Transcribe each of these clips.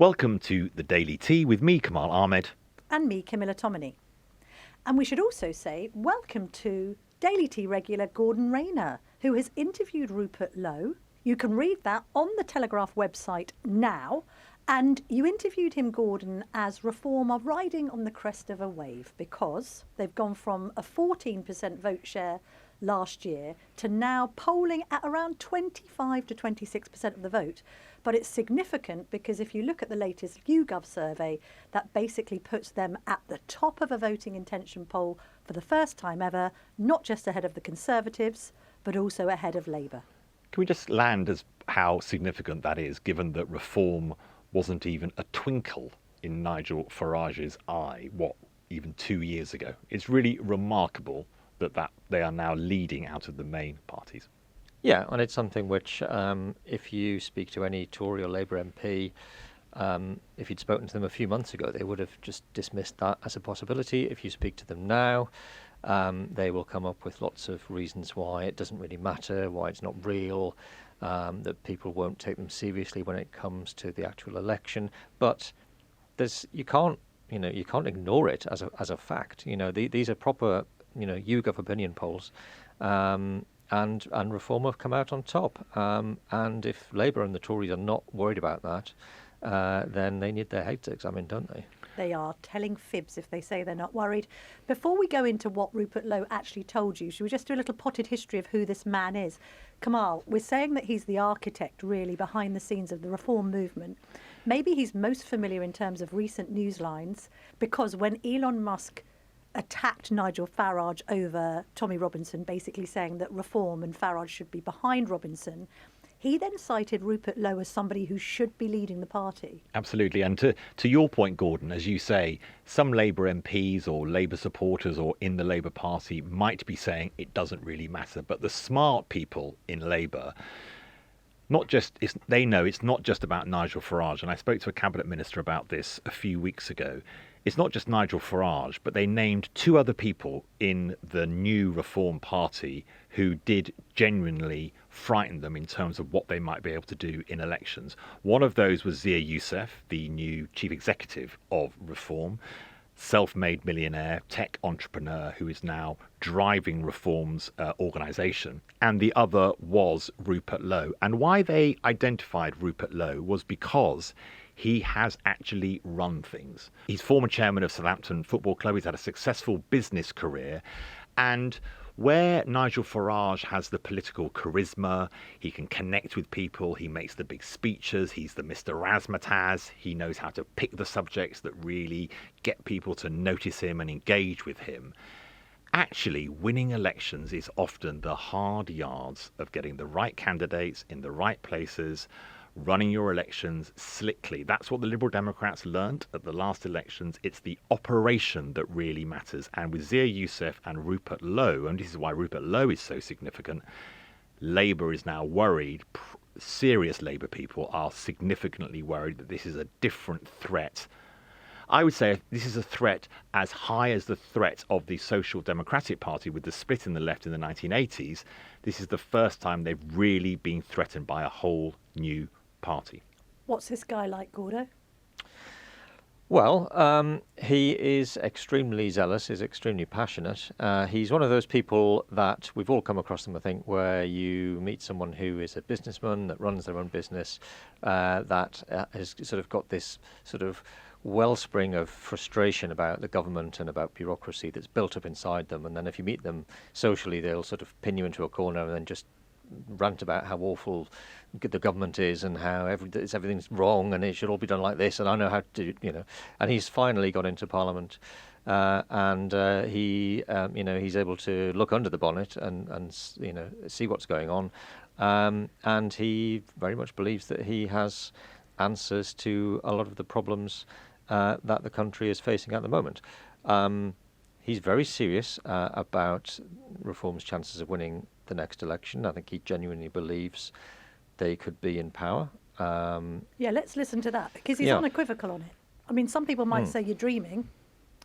Welcome to the Daily Tea with me, Kamal Ahmed. And me, Camilla Tominey. And we should also say welcome to Daily Tea regular Gordon Rayner, who has interviewed Rupert Lowe. You can read that on the Telegraph website now. And you interviewed him, Gordon, as Reform are riding on the crest of a wave because they've gone from a 14% vote share last year to now polling at around 25 to 26% of the vote. But it's significant because if you look at the latest YouGov survey, that basically puts them at the top of a voting intention poll for the first time ever, not just ahead of the Conservatives, but also ahead of Labour. Can we just land as how significant that is, given that Reform wasn't even a twinkle in Nigel Farage's eye, even 2 years ago? It's really remarkable that they are now leading out of the main parties. Yeah, and it's something which, if you speak to any Tory or Labour MP, if you'd spoken to them a few months ago, they would have just dismissed that as a possibility. If you speak to them now, they will come up with lots of reasons why it doesn't really matter, why it's not real, that people won't take them seriously when it comes to the actual election. But you can't ignore it as a fact. These are proper, YouGov opinion polls. And Reform have come out on top. And if Labour and the Tories are not worried about that, then they need their heads examined, don't they? They are telling fibs if they say they're not worried. Before we go into what Rupert Lowe actually told you, should we just do a little potted history of who this man is? Kamal, we're saying that he's the architect, really, behind the scenes of the Reform movement. Maybe he's most familiar in terms of recent news lines, because when Elon Musk attacked Nigel Farage over Tommy Robinson, basically saying that Reform and Farage should be behind Robinson, he then cited Rupert Lowe as somebody who should be leading the party. Absolutely. And to your point, Gordon, as you say, some Labour MPs or Labour supporters or in the Labour Party might be saying it doesn't really matter. But the smart people in Labour, they know it's not just about Nigel Farage. And I spoke to a cabinet minister about this a few weeks ago. It's not just Nigel Farage, but they named two other people in the new Reform Party who did genuinely frighten them in terms of what they might be able to do in elections. One of those was Zia Youssef, the new chief executive of Reform, self-made millionaire, tech entrepreneur who is now driving Reform's organisation. And the other was Rupert Lowe. And why they identified Rupert Lowe was because he has actually run things. He's former chairman of Southampton Football Club. He's had a successful business career. And where Nigel Farage has the political charisma, he can connect with people, he makes the big speeches, he's the Mr. Razzmatazz, he knows how to pick the subjects that really get people to notice him and engage with him. Actually, winning elections is often the hard yards of getting the right candidates in the right places, running your elections slickly. That's what the Liberal Democrats learnt at the last elections. It's the operation that really matters. And with Zia Youssef and Rupert Lowe, and this is why Rupert Lowe is so significant, Labour is now worried, serious Labour people are significantly worried that this is a different threat. I would say this is a threat as high as the threat of the Social Democratic Party with the split in the left in the 1980s. This is the first time they've really been threatened by a whole new party. What's this guy like, Gordo? Well, he is extremely zealous, he's extremely passionate. He's one of those people that we've all come across them, I think, where you meet someone who is a businessman that runs their own business, that has sort of got this sort of wellspring of frustration about the government and about bureaucracy that's built up inside them. And then if you meet them socially, they'll sort of pin you into a corner and then just rant about how awful the government is and how everything's wrong and it should all be done like this and I know how to do, And he's finally got into Parliament and he's able to look under the bonnet and see what's going on. And he very much believes that he has answers to a lot of the problems that the country is facing at the moment. He's very serious about Reform's chances of winning the next election. I think he genuinely believes they could be in power. Yeah, let's listen to that, because he's unequivocal on it. I mean, some people might say you're dreaming.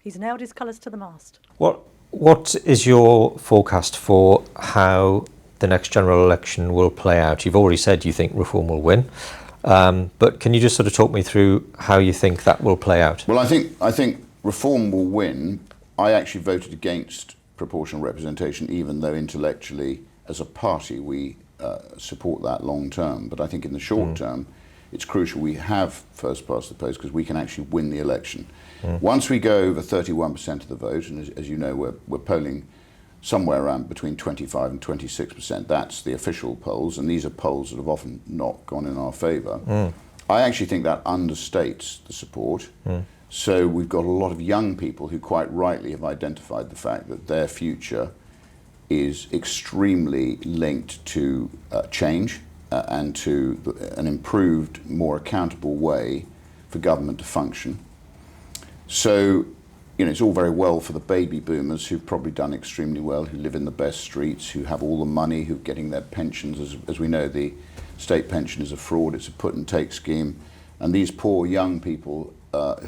He's nailed his colours to the mast. What is your forecast for how the next general election will play out? You've already said you think Reform will win. But can you just sort of talk me through how you think that will play out? Well, I think Reform will win. I actually voted against proportional representation, even though intellectually, as a party, we support that long term. But I think in the short term, it's crucial we have first past the post because we can actually win the election. Once we go over 31% of the vote, and as you know, we're polling somewhere around between 25 and 26%. That's the official polls, and these are polls that have often not gone in our favour. I actually think that understates the support. So we've got a lot of young people who quite rightly have identified the fact that their future is extremely linked to change and to an improved, more accountable way for government to function. So, it's all very well for the baby boomers who've probably done extremely well, who live in the best streets, who have all the money, who are getting their pensions. As we know, the state pension is a fraud, it's a put and take scheme. And these poor young people,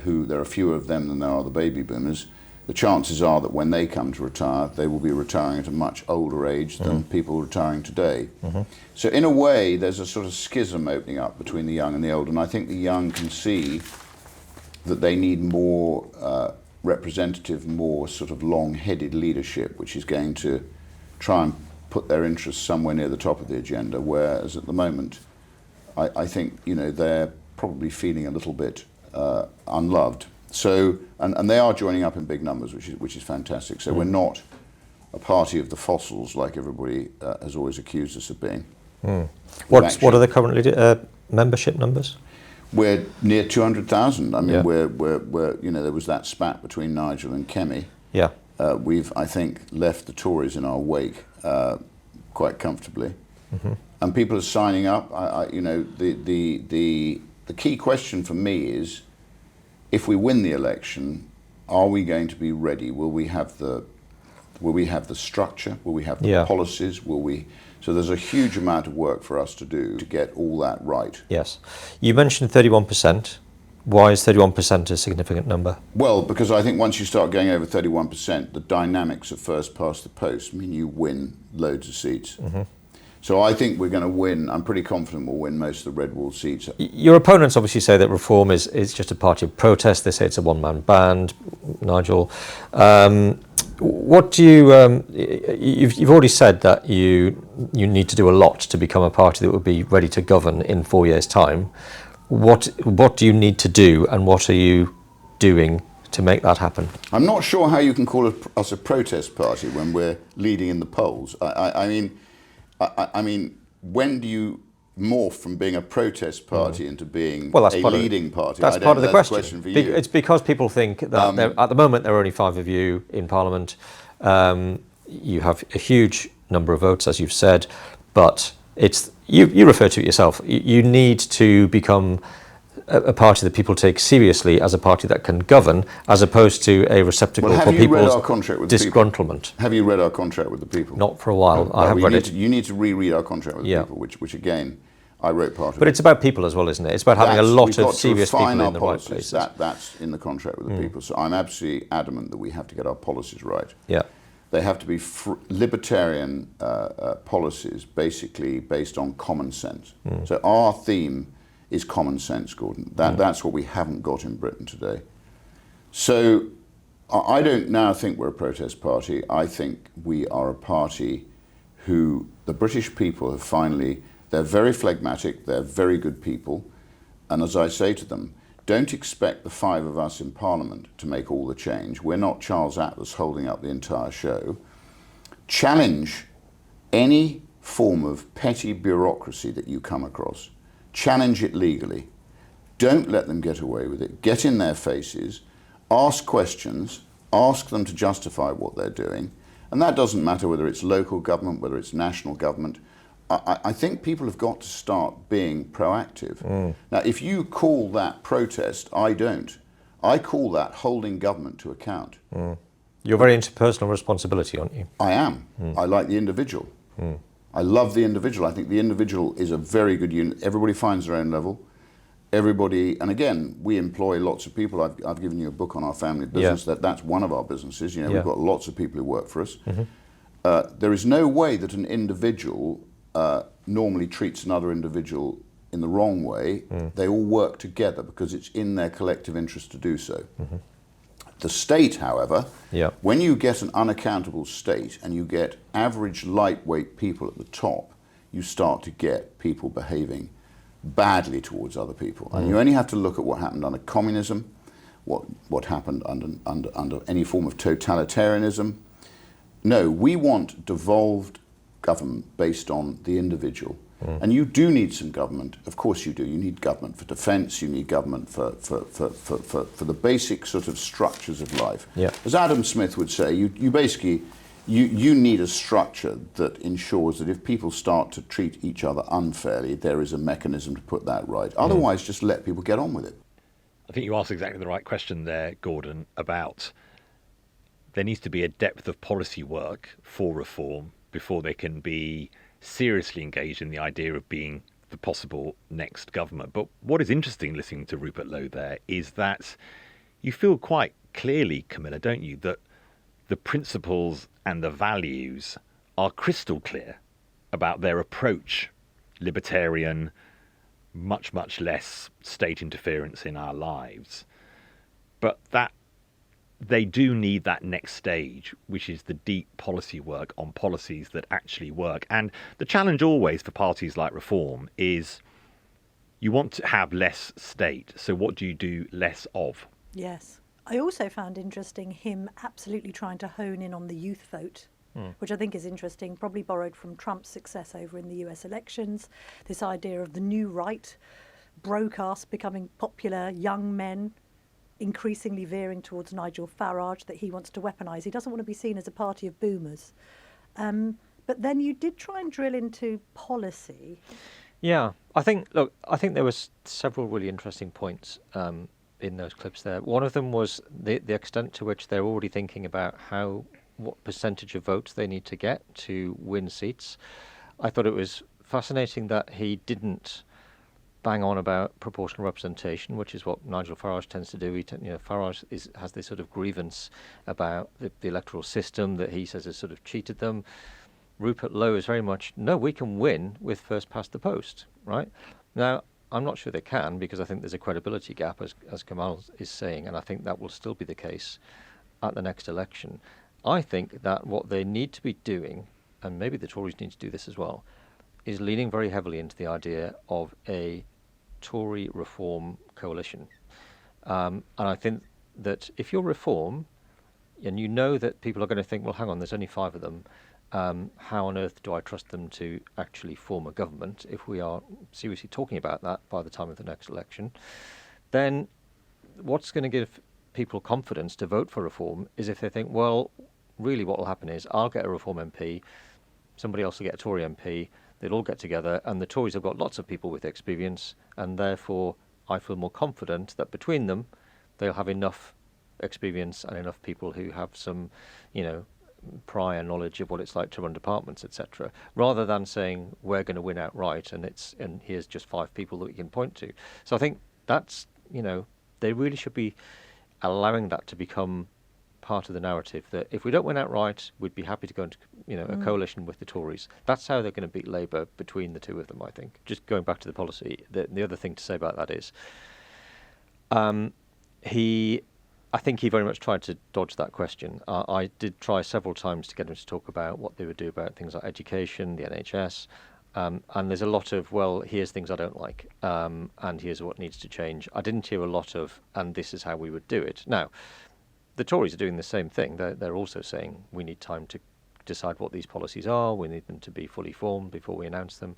who there are fewer of them than there are the baby boomers, the chances are that when they come to retire, they will be retiring at a much older age than people retiring today. So in a way, there's a sort of schism opening up between the young and the old. And I think the young can see that they need more representative, more sort of long-headed leadership, which is going to try and put their interests somewhere near the top of the agenda, whereas at the moment, I think, they're probably feeling a little bit unloved. So, and they are joining up in big numbers, which is fantastic. So we're not a party of the fossils like everybody has always accused us of being. What are the current membership numbers? We're near 200,000. I mean, we're there was that spat between Nigel and Kemi. Yeah. We've, I think, left the Tories in our wake quite comfortably, and people are signing up. The key question for me is, if we win the election, are we going to be ready? Will we have the structure? Will we have the policies? Will we? So there's a huge amount of work for us to do to get all that right. Yes. You mentioned 31%. Why is 31% a significant number? Well, because I think once you start going over 31%, the dynamics of first past the post mean you win loads of seats. So I think we're going to win. I'm pretty confident we'll win most of the red wall seats. Your opponents obviously say that Reform is just a party of protest. They say it's a one-man band. Nigel, what do you? You've already said that you need to do a lot to become a party that would be ready to govern in 4 years' time. What do you need to do, and what are you doing to make that happen? I'm not sure how you can call us a protest party when we're leading in the polls. I mean, when do you morph from being a protest party into being a leading party? That's part of the question. For you. It's because people think that at the moment there are only 5 of you in Parliament. You have a huge number of votes, as you've said, but it's you refer to it yourself. You need to become a party that people take seriously as a party that can govern, as opposed to a receptacle for people's disgruntlement. Have you read our contract with the people? Not for a while. I have read it. You need to reread our contract with the people, which again, I wrote part of. But it's about people as well, isn't it? It's about having a lot of serious people in the right places. That's in the contract with the people. So I'm absolutely adamant that we have to get our policies right. Yeah. They have to be libertarian policies, basically based on common sense. So our theme is common sense, Gordon. That's what we haven't got in Britain today. So I don't now think we're a protest party. I think we are a party who the British people have finally, they're very phlegmatic, they're very good people. And as I say to them, don't expect the 5 of us in Parliament to make all the change. We're not Charles Atlas holding up the entire show. Challenge any form of petty bureaucracy that you come across. Challenge it legally. Don't let them get away with it. Get in their faces, ask questions, ask them to justify what they're doing. And that doesn't matter whether it's local government, whether it's national government. I think people have got to start being proactive. Now, if you call that protest, I don't. I call that holding government to account. You're very into personal responsibility, aren't you? I am. I like the individual. I love the individual. I think the individual is a very good unit. Everybody finds their own level. Everybody, and again, we employ lots of people. I've given you a book on our family business. That's one of our businesses. You know, we've got lots of people who work for us. There is no way that an individual normally treats another individual in the wrong way, they all work together because it's in their collective interest to do so. The state, however, when you get an unaccountable state and you get average lightweight people at the top, you start to get people behaving badly towards other people. And you only have to look at what happened under communism, what happened under any form of totalitarianism. No, we want devolved government based on the individual. And you do need some government, of course you do. You need government for defence, you need government for the basic sort of structures of life. As Adam Smith would say, you basically, you need a structure that ensures that if people start to treat each other unfairly, there is a mechanism to put that right. Otherwise, just let people get on with it. I think you asked exactly the right question there, Gordon, about there needs to be a depth of policy work for reform before they can be seriously engaged in the idea of being the possible next government. But what is interesting listening to Rupert Lowe there is that you feel quite clearly, Camilla, don't you, that the principles and the values are crystal clear about their approach, libertarian, much, much less state interference in our lives. But that they do need that next stage, which is the deep policy work on policies that actually work. And the challenge always for parties like Reform is you want to have less state. So what do you do less of? Yes. I also found interesting him absolutely trying to hone in on the youth vote, which I think is interesting, probably borrowed from Trump's success over in the US elections. This idea of the new right, broadcast becoming popular, young men increasingly veering towards Nigel Farage, that he wants to weaponise. He doesn't want to be seen as a party of boomers. But then you did try and drill into policy. Yeah, I think there was several really interesting points in those clips there. One of them was the extent to which they're already thinking about what percentage of votes they need to get to win seats. I thought it was fascinating that he didn't bang on about proportional representation, which is what Nigel Farage tends to do. Farage has this sort of grievance about the electoral system that he says has sort of cheated them. Rupert Lowe is very much, no, we can win with first past the post, right? Now, I'm not sure they can, because I think there's a credibility gap, as Kamal is saying, and I think that will still be the case at the next election. I think that what they need to be doing, and maybe the Tories need to do this as well, is leaning very heavily into the idea of a Tory reform coalition. And I think that if you're Reform, and you know that people are going to think, well, hang on, there's only 5 of them, how on earth do I trust them to actually form a government if we are seriously talking about that by the time of the next election? Then what's going to give people confidence to vote for Reform is if they think, well, really what will happen is I'll get a Reform MP, somebody else will get a Tory MP, they'll all get together, and the Tories have got lots of people with experience, and therefore I feel more confident that between them they'll have enough experience and enough people who have some, prior knowledge of what it's like to run departments, etc., rather than saying we're going to win outright and here's just 5 people that we can point to. So I think that's, they really should be allowing that to become part of the narrative, that if we don't win outright, we'd be happy to go into a coalition with the Tories. That's how they're going to beat Labour between the two of them, I think. Just going back to the policy, the other thing to say about that is I think he very much tried to dodge that question. I did try several times to get him to talk about what they would do about things like education, the NHS, and there's a lot of, well, here's things I don't like, and here's what needs to change. I didn't hear a lot of, and this is how we would do it. Now, the Tories are doing the same thing. They're also saying we need time to decide what these policies are. We need them to be fully formed before we announce them.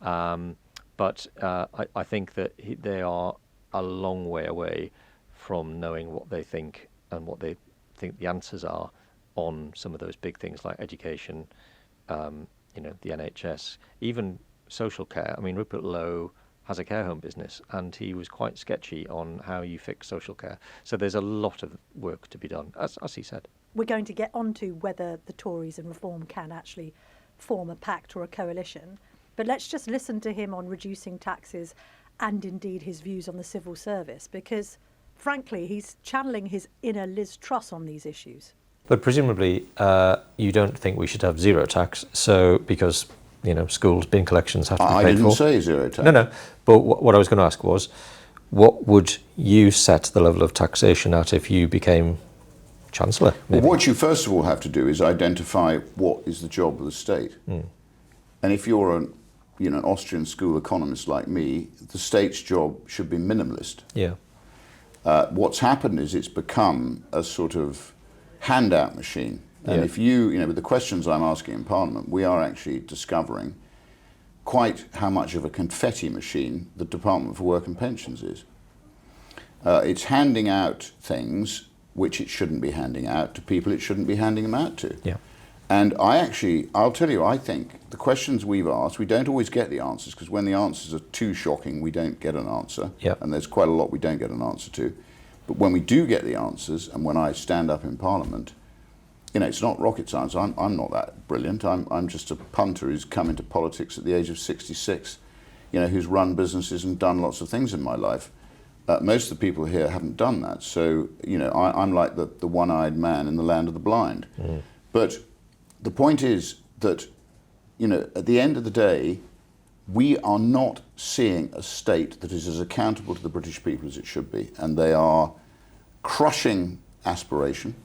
But I think that they are a long way away from knowing what they think and what they think the answers are on some of those big things like education, the NHS, even social care. I mean, Rupert Lowe has a care home business, and he was quite sketchy on how you fix social care. So there's a lot of work to be done, as he said. We're going to get onto whether the Tories and Reform can actually form a pact or a coalition, but let's just listen to him on reducing taxes and indeed his views on the civil service, because frankly, he's channeling his inner Liz Truss on these issues. But presumably, you don't think we should have zero tax, so because schools, bin collections have to be paid I didn't for. say zero tax. No. But what I was going to ask was, what would you set the level of taxation at if you became Chancellor? Well, what you first of all have to do is identify what is the job of the state. And if you're an Austrian school economist like me, the state's job should be minimalist. Yeah. What's happened is it's become a sort of handout machine. And if with the questions I'm asking in Parliament, we are actually discovering quite how much of a confetti machine the Department for Work and Pensions is. It's handing out things which it shouldn't be handing out to people it shouldn't be handing them out to. Yeah. And I'll tell you, I think the questions we've asked, we don't always get the answers, because when the answers are too shocking, we don't get an answer. Yeah. And there's quite a lot we don't get an answer to. But when we do get the answers, and when I stand up in Parliament, it's not rocket science. I'm not that brilliant. I'm just a punter who's come into politics at the age of 66, who's run businesses and done lots of things in my life. Most of the people here haven't done that. So, I'm like the one-eyed man in the land of the blind. But the point is that, at the end of the day, we are not seeing a state that is as accountable to the British people as it should be. And they are crushing aspiration.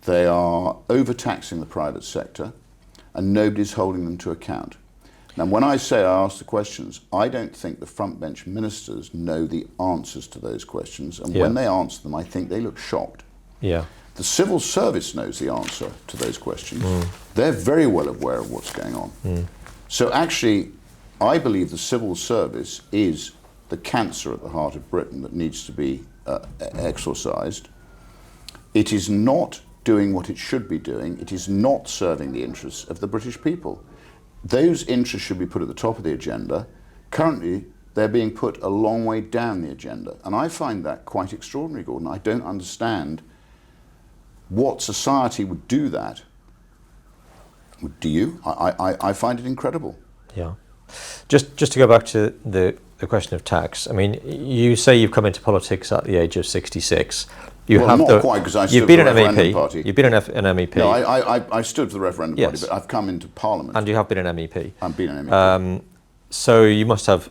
They are overtaxing the private sector, and nobody's holding them to account. Now, when I say I ask the questions, I don't think the front bench ministers know the answers to those questions. And when they answer them, I think they look shocked. Yeah. The civil service knows the answer to those questions. They're very well aware of what's going on. So actually, I believe the civil service is the cancer at the heart of Britain that needs to be exorcised. It is not doing what it should be doing. It is not serving the interests of the British people. Those interests should be put at the top of the agenda. Currently, they're being put a long way down the agenda. And I find that quite extraordinary, Gordon. I don't understand what society would do that. Do you? I find it incredible. Yeah. Just to go back to the question of tax, I mean, you say you've come into politics at the age of 66. Not quite, because I stood you've been for the an referendum MEP. party. You've been an MEP. No, I stood for the referendum party, but I've come into Parliament. And you have been an MEP. I've been an MEP. So you must have,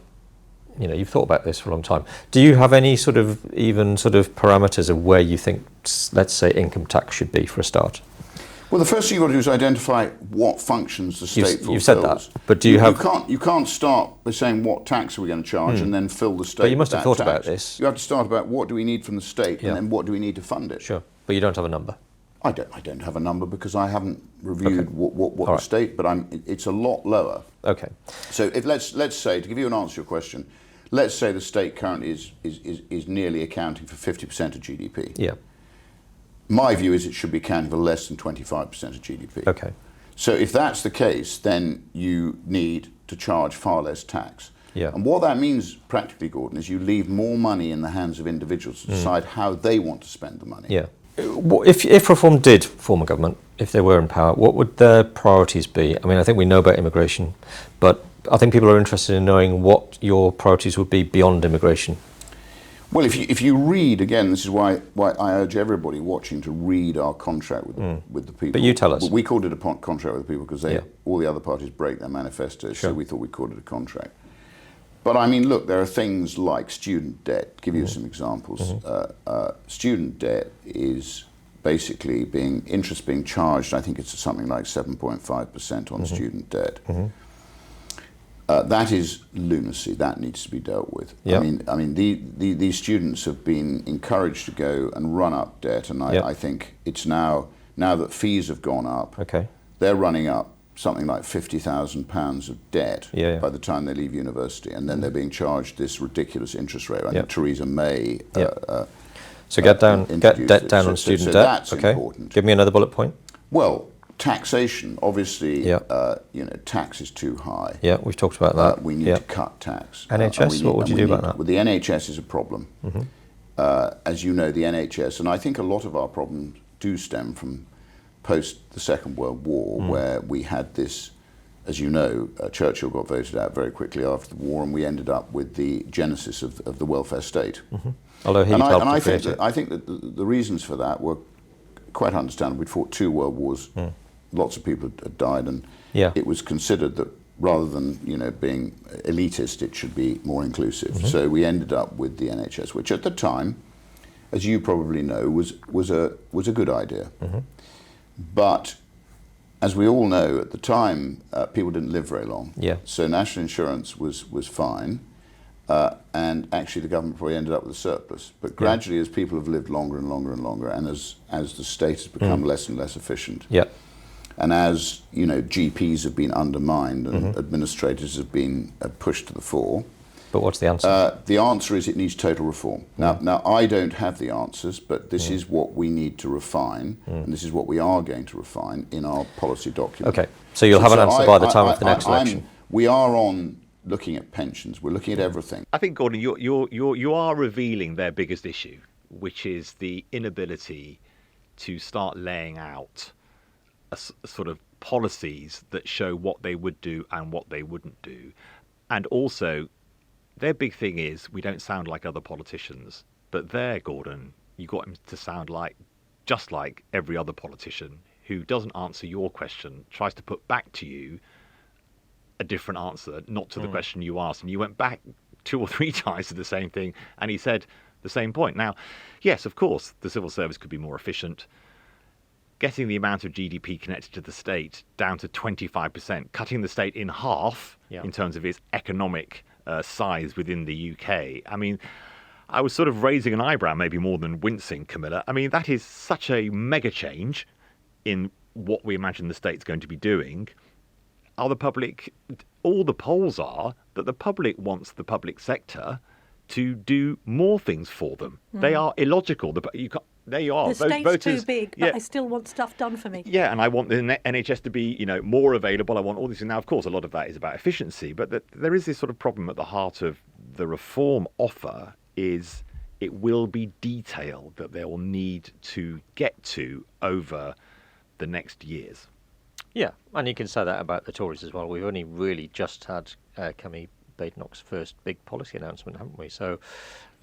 you've thought about this for a long time. Do you have any sort of parameters of where you think, let's say, income tax should be for a start? Well, the first thing you've got to do is identify what functions the state fulfills. You've said that, but do you have... You can't start by saying what tax are we going to charge and then fill the state. But you must have thought tax. about this. You have to start about what do we need from the state and then what do we need to fund it. Sure, but you don't have a number. I don't have a number because I haven't reviewed what the state, but it's a lot lower. Okay. So if let's say, to give you an answer to your question, let's say the state currently is nearly accounting for 50% of GDP. Yeah. My view is it should be accounting for less than 25% of GDP. Okay. So if that's the case, then you need to charge far less tax. Yeah. And what that means practically, Gordon, is you leave more money in the hands of individuals to decide how they want to spend the money. Yeah. If Reform did form a government, if they were in power, what would their priorities be? I mean, I think we know about immigration, but I think people are interested in knowing what your priorities would be beyond immigration. Well, if you read, again, this is why I urge everybody watching to read our contract with the people. But you tell us. We called it a contract with the people because all the other parties break their manifestos, so we thought we called it a contract. But I mean, look, there are things like student debt. To give you some examples. Student debt is basically interest being charged, I think it's something like 7.5% on student debt. That is lunacy. That needs to be dealt with. Yep. I mean, these students have been encouraged to go and run up debt, and I think it's now that fees have gone up. Okay. They're running up something like £50,000 of debt by the time they leave university, and then they're being charged this ridiculous interest rate. I think Theresa May. So get debt down on student debt. That's important. Give me another bullet point. Well, taxation, obviously, tax is too high. Yeah, we've talked about that. We need to cut tax. NHS, what would you do about that? Well, the NHS is a problem. As you know, the NHS, and I think a lot of our problems do stem from post the Second World War, where we had this, as you know, Churchill got voted out very quickly after the war, and we ended up with the genesis of the welfare state. Although he helped to create it. I think that the reasons for that were quite understandable. We'd fought 2 world wars. Lots of people had died, and it was considered that rather than being elitist, it should be more inclusive. So we ended up with the NHS, which at the time, as you probably know, was a good idea. But as we all know, at the time, people didn't live very long. Yeah. So national insurance was fine, and actually the government probably ended up with a surplus. But gradually, as people have lived longer and longer and longer, and as the state has become less and less efficient, and as GPs have been undermined and administrators have been pushed to the fore. But what's the answer? The answer is it needs total reform. Now I don't have the answers, but this is what we need to refine, and this is what we are going to refine in our policy document. Okay, so you'll have an answer by the time of the next election. We are on looking at pensions. We're looking at everything. I think, Gordon, you are revealing their biggest issue, which is the inability to start laying out a sort of policies that show what they would do and what they wouldn't do. And also, their big thing is we don't sound like other politicians. But there, Gordon, you got him to sound just like every other politician who doesn't answer your question, tries to put back to you a different answer, not to the question you asked. And you went back 2 or 3 times to the same thing, and he said the same point. Now, yes, of course, the civil service could be more efficient. Getting the amount of GDP connected to the state down to 25%, cutting the state in half in terms of its economic size within the UK. I mean, I was sort of raising an eyebrow, maybe more than wincing, Camilla. I mean, that is such a mega change in what we imagine the state's going to be doing. All the polls are that the public wants the public sector to do more things for them. They are illogical. There you are. The state's voters, too big, but I still want stuff done for me. Yeah, and I want the NHS to be, more available. I want all this. And now, of course, a lot of that is about efficiency. But there is this sort of problem at the heart of the reform offer is it will be detail that they will need to get to over the next years. Yeah, and you can say that about the Tories as well. We've only really just had Kemi Badenoch's first big policy announcement, haven't we? So,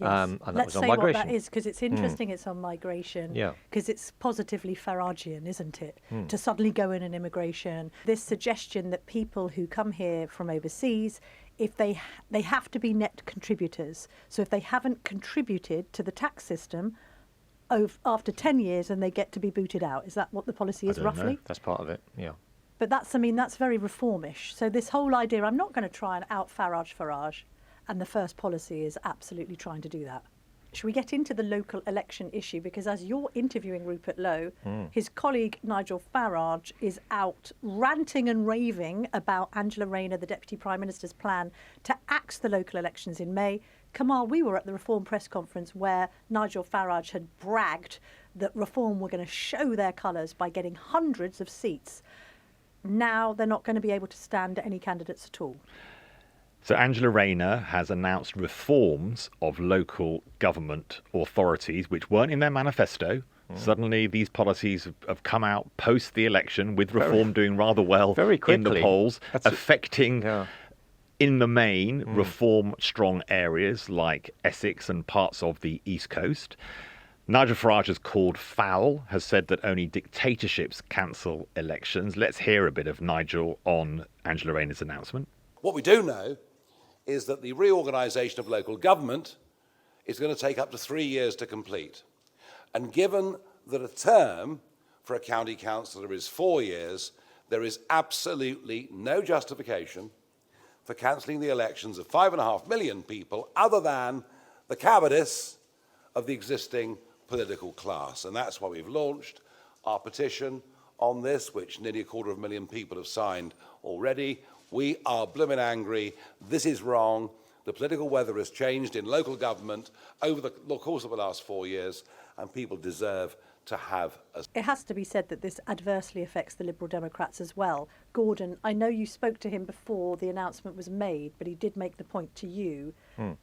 and that Let's was on say migration. what that is, because it's interesting it's on migration, because it's positively Faragean, isn't it? To suddenly go in on immigration. This suggestion that people who come here from overseas, if they have to be net contributors. So if they haven't contributed to the tax system after 10 years, and they get to be booted out. Is that what the policy is roughly? Know. That's part of it, yeah. But that's very reformish. So this whole idea, I'm not going to try and out Farage, and the first policy is absolutely trying to do that. Should we get into the local election issue? Because as you're interviewing Rupert Lowe, his colleague Nigel Farage is out ranting and raving about Angela Rayner, the Deputy Prime Minister's plan to axe the local elections in May. Kamal, we were at the Reform press conference where Nigel Farage had bragged that Reform were going to show their colours by getting hundreds of seats. Now they're not going to be able to stand any candidates at all. So Angela Rayner has announced reforms of local government authorities which weren't in their manifesto. Suddenly these policies have come out post the election with Reform doing rather well in the polls, affecting, in the main, Reform strong areas like Essex and parts of the East Coast. Nigel Farage has called foul, has said that only dictatorships cancel elections. Let's hear a bit of Nigel on Angela Rayner's announcement. What we do know is that the reorganisation of local government is going to take up to 3 years to complete. And given that a term for a county councillor is 4 years, there is absolutely no justification for cancelling the elections of 5.5 million people other than the cowardice of the existing political class. And that's why we've launched our petition on this, which nearly 250,000 people have signed already. We are blooming angry. This is wrong. The political weather has changed in local government over the course of the last 4 years, and people deserve to have a... It has to be said that this adversely affects the Liberal Democrats as well. Gordon, I know you spoke to him before the announcement was made, but he did make the point to you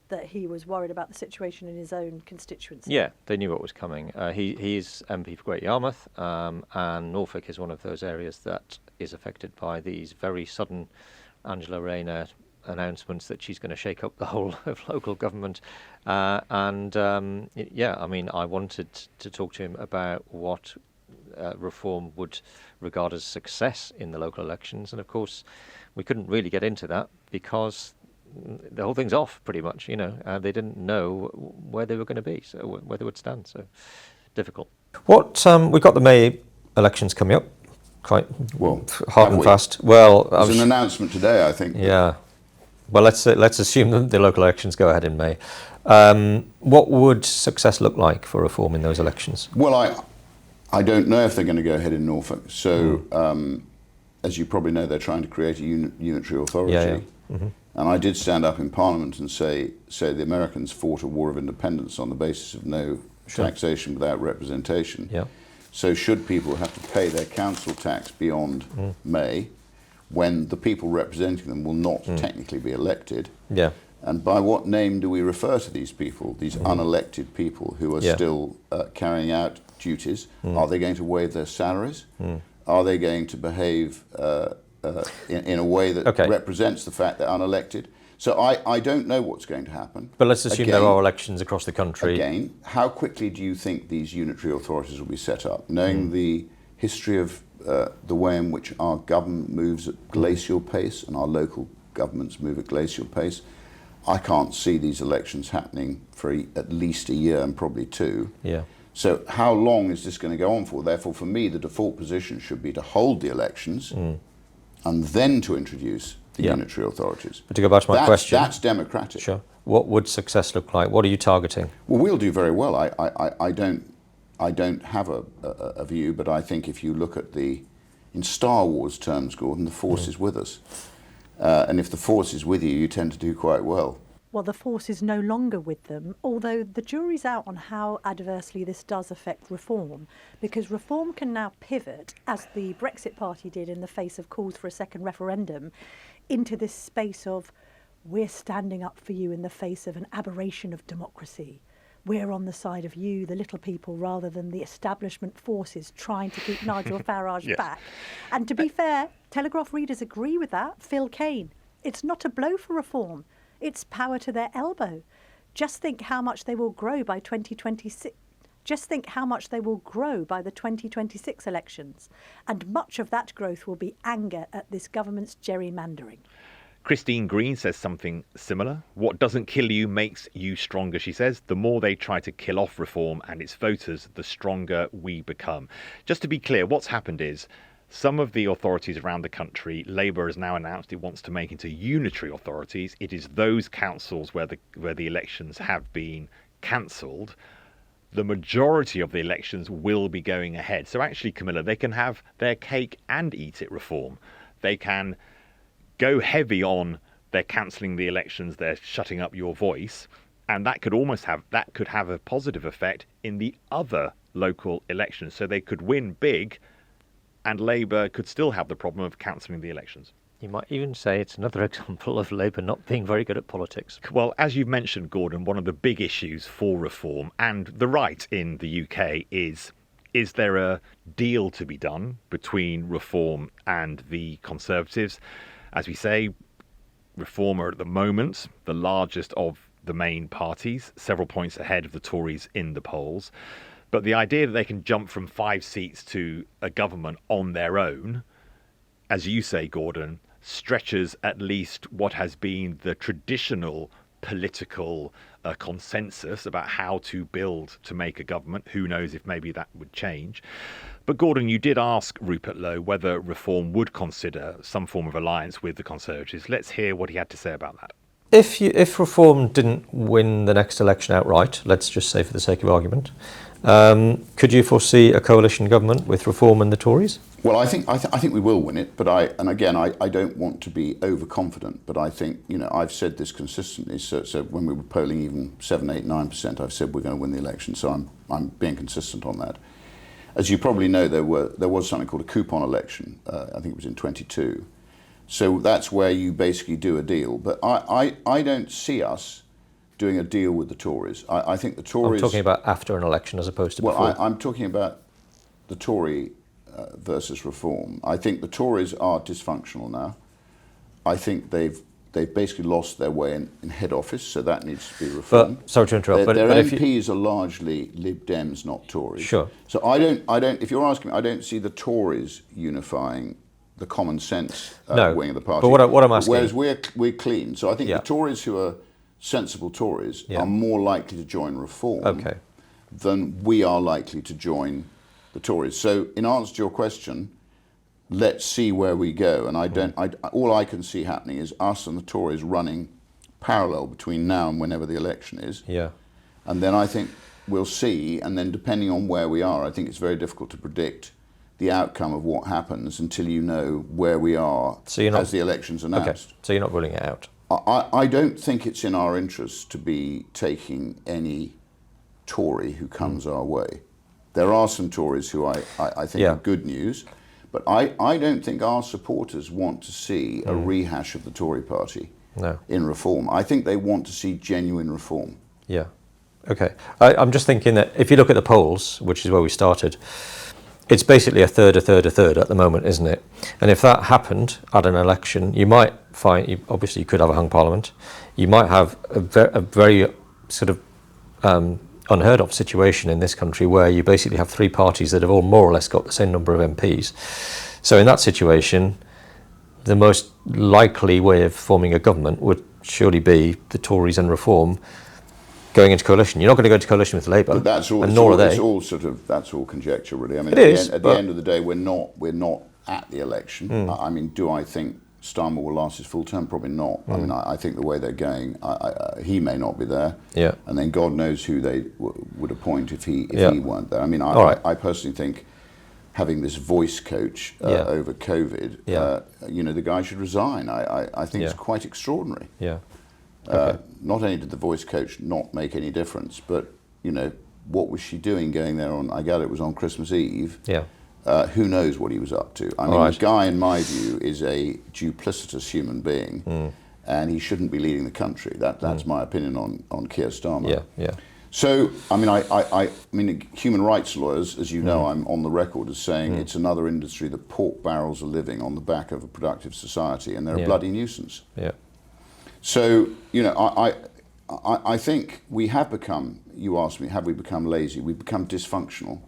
that he was worried about the situation in his own constituency. Yeah, they knew what was coming. He's MP for Great Yarmouth, and Norfolk is one of those areas that is affected by these very sudden Angela Rayner announcements that she's going to shake up the whole of local government. I mean, I wanted to talk to him about what Reform would regard as success in the local elections. And of course, we couldn't really get into that because the whole thing's off pretty much, they didn't know where they were going to be, so where they would stand, so difficult. We've got the May elections coming up, quite hard and fast. Well, there's an announcement today, I think. Yeah. Well, let's assume that the local elections go ahead in May. What would success look like for Reform in those elections? Well, I don't know if they're going to go ahead in Norfolk. So, as you probably know, they're trying to create a unitary authority. Yeah. Mm-hmm. And I did stand up in Parliament and say the Americans fought a war of independence on the basis of no taxation without representation. Yeah. So should people have to pay their council tax beyond May, when the people representing them will not technically be elected? Yeah. And by what name do we refer to these people, these unelected people who are still carrying out duties? Are they going to waive their salaries? Are they going to behave in a way that represents the fact they're unelected? So I don't know what's going to happen. But let's assume there are elections across the country. Again, how quickly do you think these unitary authorities will be set up? Knowing the history of the way in which our government moves at glacial pace and our local governments move at glacial pace, I can't see these elections happening for at least a year and probably two. Yeah. So how long is this going to go on for? Therefore, for me, the default position should be to hold the elections and then to introduce the unitary authorities. But to go back to my question. That's democratic. Sure. What would success look like? What are you targeting? Well, we'll do very well. I don't have a view, but I think if you look at in Star Wars terms, Gordon, the Force is with us. And if the Force is with you, you tend to do quite well. Well, the Force is no longer with them, although the jury's out on how adversely this does affect Reform, because Reform can now pivot, as the Brexit Party did in the face of calls for a second referendum, into this space of, we're standing up for you in the face of an aberration of democracy. We're on the side of you, the little people, rather than the establishment forces trying to keep Nigel Farage back. And to be fair, Telegraph readers agree with that. Phil Kane. It's not a blow for Reform. It's power to their elbow. Just think how much they will grow by 2026. Just think how much they will grow by the 2026 elections. And much of that growth will be anger at this government's gerrymandering. Christine Green says something similar. What doesn't kill you makes you stronger, she says. The more they try to kill off Reform and its voters, the stronger we become. Just to be clear, what's happened is some of the authorities around the country, Labour has now announced it wants to make into unitary authorities. It is those councils where the elections have been cancelled. The majority of the elections will be going ahead. So actually, Camilla, they can have their cake and eat it, Reform. They can go heavy on they're cancelling the elections, they're shutting up your voice, and that could have a positive effect in the other local elections. So they could win big, and Labour could still have the problem of cancelling the elections. You might even say it's another example of Labour not being very good at politics. Well, as you've mentioned, Gordon, one of the big issues for Reform and the right in the UK is there a deal to be done between Reform and the Conservatives? As we say, Reform are at the moment the largest of the main parties, several points ahead of the Tories in the polls. But the idea that they can jump from 5 seats to a government on their own, as you say, Gordon, stretches at least what has been the traditional political consensus about how to make a government. Who knows if maybe that would change. But Gordon, you did ask Rupert Lowe whether Reform would consider some form of alliance with the Conservatives. Let's hear what he had to say about that. If Reform didn't win the next election outright, let's just say for the sake of argument, could you foresee a coalition government with Reform and the Tories? Well, I think we will win it, but I don't want to be overconfident. But I think I've said this consistently. So when we were polling even 7, 8, 9%, I've said we're going to win the election. So I'm being consistent on that. As you probably know, there was something called a coupon election. I think it was in 22. So that's where you basically do a deal. But I don't see us doing a deal with the Tories. I think the Tories... I'm talking about after an election as opposed to before. Well, I'm talking about the Tory versus Reform. I think the Tories are dysfunctional now. I think they've basically lost their way in head office, so that needs to be reformed. But sorry to interrupt, their but MPs are largely Lib Dems, not Tories. Sure. So I don't. If you're asking me, I don't see the Tories unifying the common sense No, wing of the party. but what I'm asking- Whereas we're clean. So I think Yeah. the Tories who are sensible Tories Yeah. are more likely to join Reform Okay. than we are likely to join the Tories. So in answer to your question, let's see where we go. And all I can see happening is us and the Tories running parallel between now and whenever the election is. Yeah. And then I think we'll see, and then depending on where we are, I think it's very difficult to predict the outcome of what happens until you know where we are So you're not- as the election's Okay. announced. So you're not ruling it out. I don't think it's in our interest to be taking any Tory who comes our way. There are some Tories who I think Yeah. are good news, but I don't think our supporters want to see a rehash of the Tory party No. in Reform. I think they want to see genuine reform. Yeah. Okay. I'm just thinking that if you look at the polls, which is where we started, it's basically a third at the moment, isn't it? And if that happened at an election, you might find, obviously you could have a hung parliament, you might have a very sort of unheard of situation in this country where you basically have three parties that have all more or less got the same number of MPs. So in that situation, the most likely way of forming a government would surely be the Tories and Reform going into coalition. You're not going to go into coalition with Labour, But that's all. and It's nor all, are it's they. all sort of that's all conjecture, really. I mean, It is, at the but- end of the day, we're not at the election. I mean, do I think Starmer will last his full term? Probably not. I mean, I think the way they're going, he may not be there. Yeah. And then God knows who they would appoint if he Yeah. weren't there. I mean, All right. I personally think having this voice coach Yeah. over COVID, Yeah. the guy should resign. I think it's Yeah. quite extraordinary. Yeah. Not only did the voice coach not make any difference, but what was she doing going there on? I gather it was on Christmas Eve. Yeah. Who knows what he was up to? I mean, right. the guy, in my view, is a duplicitous human being, and he shouldn't be leading the country. That's my opinion on Keir Starmer. Yeah. Yeah. So, I mean, I mean, human rights lawyers, as you know, I'm on the record as saying it's another industry that pork barrels a living on the back of a productive society, and they're Yeah. a bloody nuisance. Yeah. So, I think we have become, you asked me, have we become lazy? We've become dysfunctional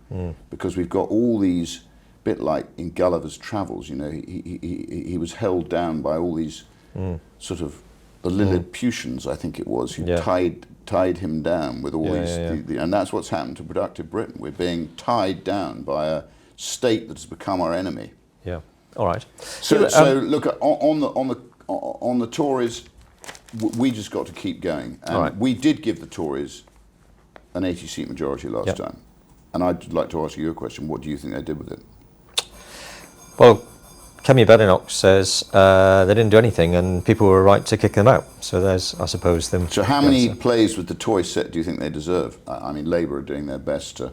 because we've got all these, bit like in Gulliver's Travels, he was held down by all these sort of, the Lilliputians, I think it was, who Yeah. tied him down with all Yeah, these, yeah, yeah. and that's what's happened to productive Britain. We're being tied down by a state that has become our enemy. Yeah. All right. So, Yeah, so look on the Tories, we just got to keep going. And All right. we did give the Tories an 80-seat majority last Yep. time. And I'd like to ask you a question. What do you think they did with it? Well, Kemi Badenoch says they didn't do anything and people were right to kick them out. So there's, I suppose, them. So how many answer. plays with the toy set do you think they deserve? I mean, Labour are doing their best to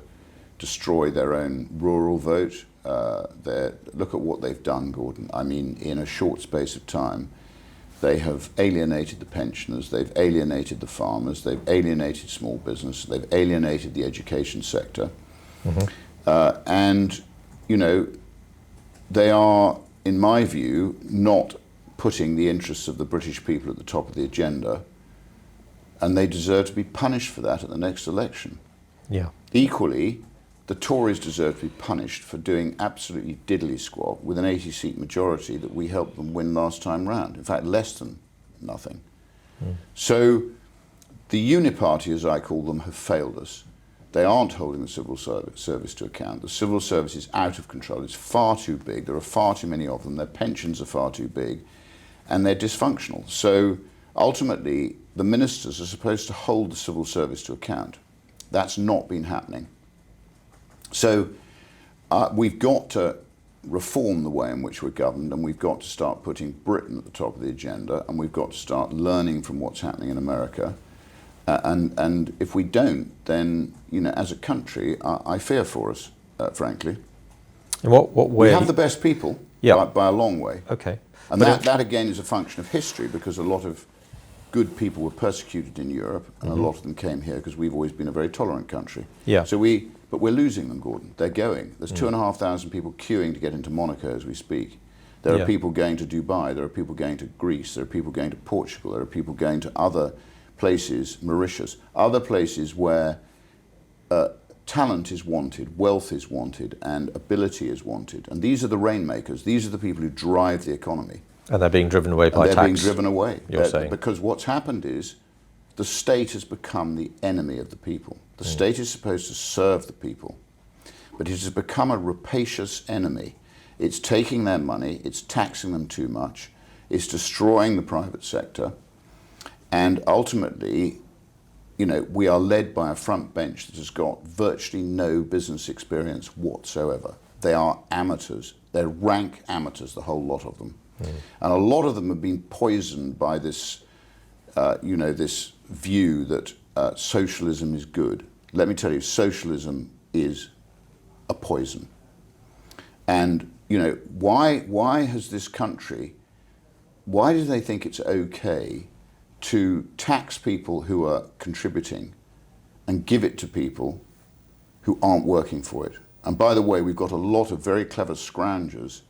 destroy their own rural vote. Look at what they've done, Gordon. I mean, in a short space of time, they have alienated the pensioners, they've alienated the farmers, they've alienated small business, they've alienated the education sector. And, they are, in my view, not putting the interests of the British people at the top of the agenda, and they deserve to be punished for that at the next election. Yeah. Equally, the Tories deserve to be punished for doing absolutely diddly squat with an 80-seat majority that we helped them win last time round. In fact, less than nothing. So the Uniparty, as I call them, have failed us. They aren't holding the civil service to account. The civil service is out of control. It's far too big. There are far too many of them. Their pensions are far too big. And they're dysfunctional. So ultimately, the ministers are supposed to hold the civil service to account. That's not been happening. So we've got to reform the way in which we're governed, and we've got to start putting Britain at the top of the agenda, and we've got to start learning from what's happening in America. And if we don't, then, as a country, I fear for us, frankly. In what way? We have the best people Yeah. by a long way. Okay. And that again is a function of history, because a lot of good people were persecuted in Europe, and a lot of them came here because we've always been a very tolerant country. Yeah. But we're losing them, Gordon. They're going. There's 2,500 people queuing to get into Monaco as we speak. There Yeah. are people going to Dubai. There are people going to Greece. There are people going to Portugal. There are people going to other places, Mauritius, other places where talent is wanted, wealth is wanted, and ability is wanted. And these are the rainmakers. These are the people who drive the economy. And they're being driven away by they're tax. being driven away. You're saying. Because what's happened is the state has become the enemy of the people. The state is supposed to serve the people, but it has become a rapacious enemy. It's taking their money, it's taxing them too much, it's destroying the private sector, and ultimately, you know, we are led by a front bench that has got virtually no business experience whatsoever. They are amateurs. They're rank amateurs, the whole lot of them. And a lot of them have been poisoned by this, you know, this view that socialism is good. Let me tell you, socialism is a poison. And, you know, why has this country, why do they think it's okay to tax people who are contributing and give it to people who aren't working for it? And by the way, we've got a lot of very clever scroungers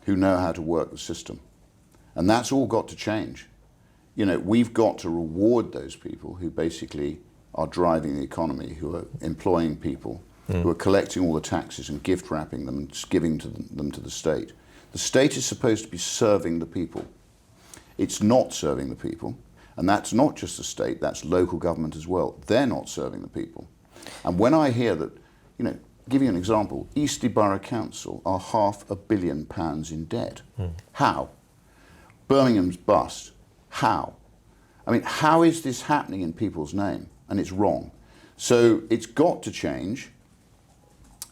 who know how to work the system. And that's all got to change. You know, we've got to reward those people who basically are driving the economy, who are employing people, who are collecting all the taxes and gift wrapping them and giving them to the state. The state is supposed to be serving the people. It's not serving the people. And that's not just the state, that's local government as well. They're not serving the people. And when I hear that, you know, give you an example, Eastleigh Borough Council are £500 million in debt. How? Birmingham's bust. How? I mean, how is this happening in people's name? And it's wrong. So it's got to change.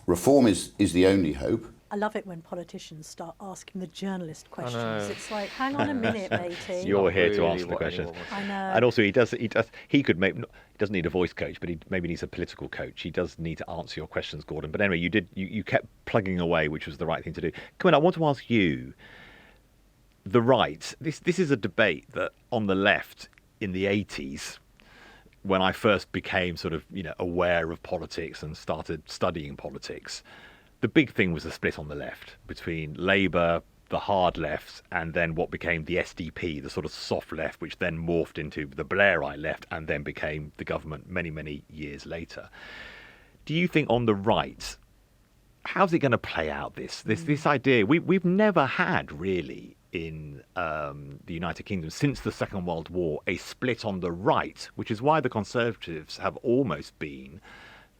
Reform is the only hope. I love it when politicians start asking the journalist questions. It's like, hang on a minute, matey. You're here to really answer the what questions. anyone wants. I know. And also, he doesn't need a voice coach, but he maybe needs a political coach. He does need to answer your questions, Gordon. But anyway, you kept plugging away, which was the right thing to do. Come on, I want to ask you, the right, this is a debate that on the left in the 80s, when I first became sort of, you know, aware of politics and started studying politics, the big thing was the split on the left between Labour, the hard left, and then what became the SDP, the sort of soft left, which then morphed into the Blairite left and then became the government many, many years later. Do you think on the right, how's it going to play out, this idea? We've never had really in the United Kingdom since the Second World War a split on the right, which is why the Conservatives have almost been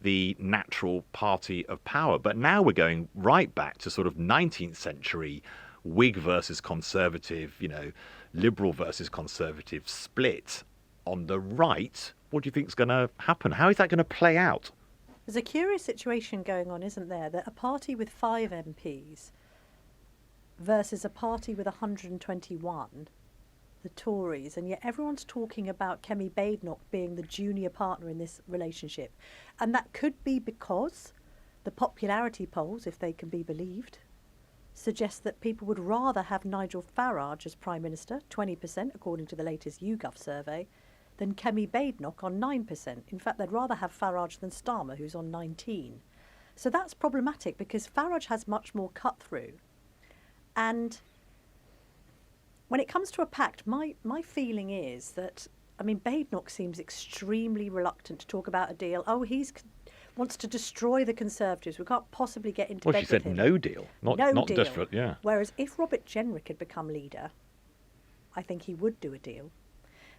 the natural party of power. But now we're going right back to sort of 19th century Whig versus Conservative, you know, Liberal versus Conservative split on the right. What do you think is going to happen? How is that going to play out? There's a curious situation going on, isn't there? That a party with 5 MPs versus a party with 121, the Tories, and yet everyone's talking about Kemi Badenoch being the junior partner in this relationship. And that could be because the popularity polls, if they can be believed, suggest that people would rather have Nigel Farage as Prime Minister, 20% according to the latest YouGov survey, than Kemi Badenoch on 9%. In fact, they'd rather have Farage than Starmer, who's on 19%. So that's problematic because Farage has much more cut through. And when it comes to a pact, my feeling is that, I mean, Badenoch seems extremely reluctant to talk about a deal. Oh, wants to destroy the Conservatives. We can't possibly get into bed with him. Well, she said no deal, not deal. desperate, yeah. Whereas if Robert Jenrick had become leader, I think he would do a deal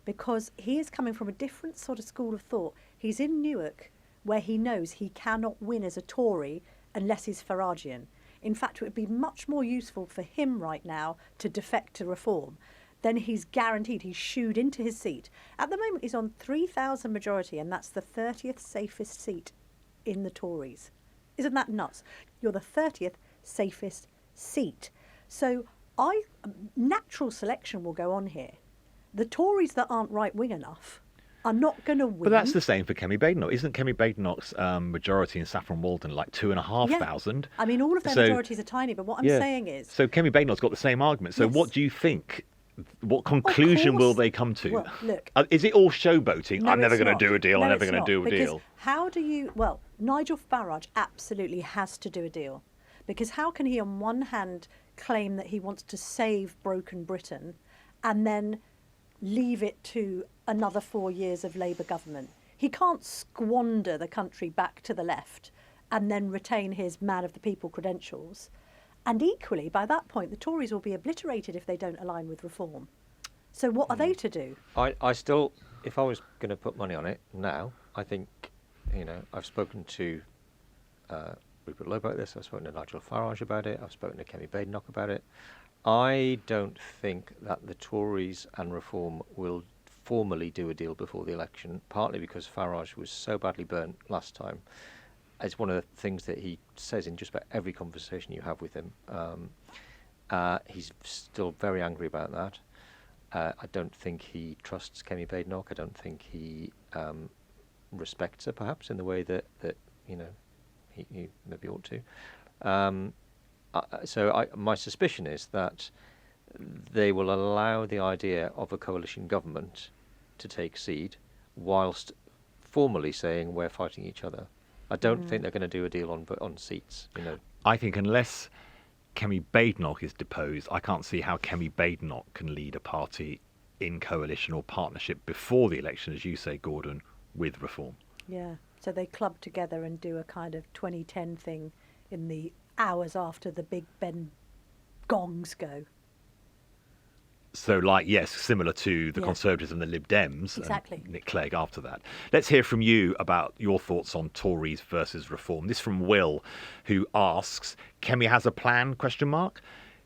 because he is coming from a different sort of school of thought. He's in Newark where he knows he cannot win as a Tory unless he's Faragian. In fact, it would be much more useful for him right now to defect to Reform. Then he's guaranteed, he's shooed into his seat. At the moment, he's on 3,000 majority, and that's the 30th safest seat in the Tories. Isn't that nuts? You're the 30th safest seat. So natural selection will go on here. The Tories that aren't right-wing enough are not going to win. But that's the same for Kemi Badenoch. Isn't Kemi Badenoch's majority in Saffron Walden like 2,500? I mean, all of their majorities are tiny, but what I'm saying is... So Kemi Badenoch's got the same argument. So what do you think? What conclusion will they come to? Well, look... is it all showboating? No, I'm never it's going to not. do a deal. No, I'm never it's going to not, do a because deal. How do you... Well, Nigel Farage absolutely has to do a deal. Because how can he on one hand claim that he wants to save broken Britain and then leave it to another 4 years of Labour government? he can't squander the country back to the left and then retain his man of the people credentials. And equally, by that point, the Tories will be obliterated if they don't align with reform. So what are they to do? I still, if I was going to put money on it now, I think, I've spoken to Rupert Lowe about this, I've spoken to Nigel Farage about it, I've spoken to Kemi Badenoch about it. I don't think that the Tories and Reform will formally do a deal before the election, partly because Farage was so badly burnt last time. It's one of the things that he says in just about every conversation you have with him. He's still very angry about that. I don't think he trusts Kemi Badenoch. I don't think he respects her, perhaps, in the way that he maybe ought to. So my suspicion is that they will allow the idea of a coalition government to take seed, whilst formally saying we're fighting each other. I don't think they're going to do a deal on seats. I think unless Kemi Badenoch is deposed, I can't see how Kemi Badenoch can lead a party in coalition or partnership before the election, as you say, Gordon, with Reform. Yeah, so they club together and do a kind of 2010 thing in the hours after the Big Ben gongs go. So, similar to the Conservatives and the Lib Dems, exactly. And Nick Clegg after that. Let's hear from you about your thoughts on Tories versus Reform. This from Will, who asks, Kemi has a plan, ?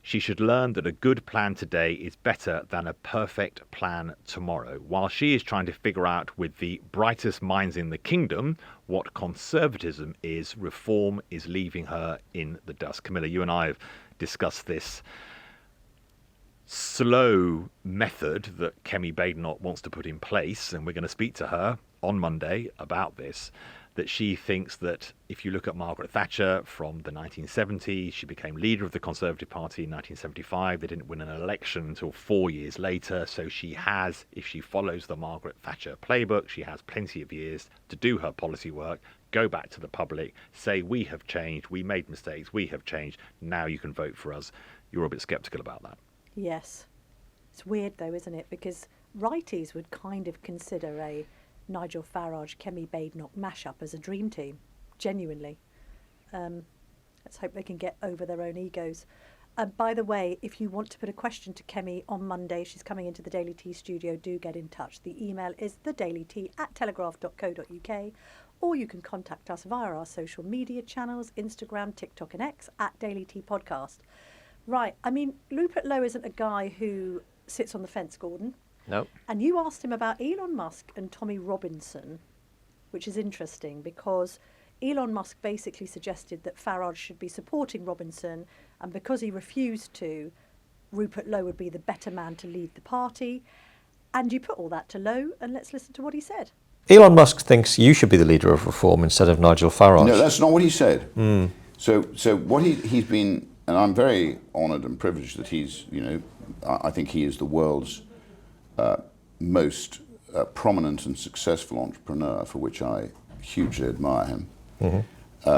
She should learn that a good plan today is better than a perfect plan tomorrow. While she is trying to figure out with the brightest minds in the kingdom what conservatism is, Reform is leaving her in the dust. Camilla, you and I have discussed this slow method that Kemi Badenoch wants to put in place, and we're going to speak to her on Monday about this, that she thinks that if you look at Margaret Thatcher from the 1970s, she became leader of the Conservative Party in 1975. They didn't win an election until 4 years later. So she has, if she follows the Margaret Thatcher playbook, she has plenty of years to do her policy work, go back to the public, say, we have changed, we made mistakes, we have changed, now you can vote for us. You're a bit sceptical about that. Yes. It's weird, though, isn't it? Because righties would kind of consider a Nigel Farage, Kemi Badenoch mashup as a dream team, genuinely. Let's hope they can get over their own egos. By the way, if you want to put a question to Kemi on Monday, she's coming into the Daily Tea studio, do get in touch. The email is thedailytea@telegraph.co.uk, or you can contact us via our social media channels, Instagram, TikTok and X, @Daily Tea Podcast. Right, I mean, Rupert Lowe isn't a guy who sits on the fence, Gordon. No. And you asked him about Elon Musk and Tommy Robinson, which is interesting because Elon Musk basically suggested that Farage should be supporting Robinson, and because he refused to, Rupert Lowe would be the better man to lead the party. And you put all that to Lowe, and let's listen to what he said. Elon Musk thinks you should be the leader of Reform instead of Nigel Farage. No, that's not what he said. So what he's been, and I'm very honoured and privileged that he's, I think he is the world's most prominent and successful entrepreneur, for which I hugely admire him.